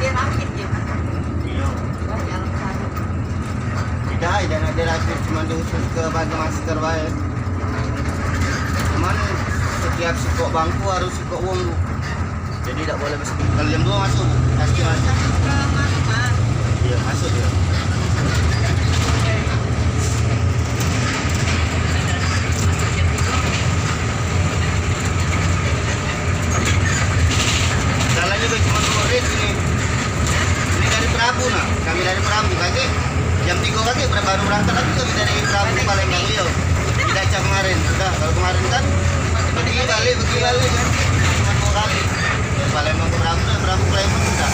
dia rakit ya. Iya. Jalan sana. Tidak, jangan ada lagi cuma diusus ke bagian masker baik. Cuman setiap sikok bangku harus sikok uang bu. Jadi tidak boleh masuk. Kalau jam 2 masuk, pasti masuk. Iya masuk ya. Jalan juga cuma 2 rit ini. Ini dari Prabu nah, kami dari Prabu kaki. Jam 3 kaki baru berangkat lagi kami dari Prabu ke Palembang Riau. Tidak cak kemarin, sudah kalau kemarin kan pergi balik kan. Cuma 2 kali. Dari Palembang ke Prabu, dari Prabu ke Palembang sudah.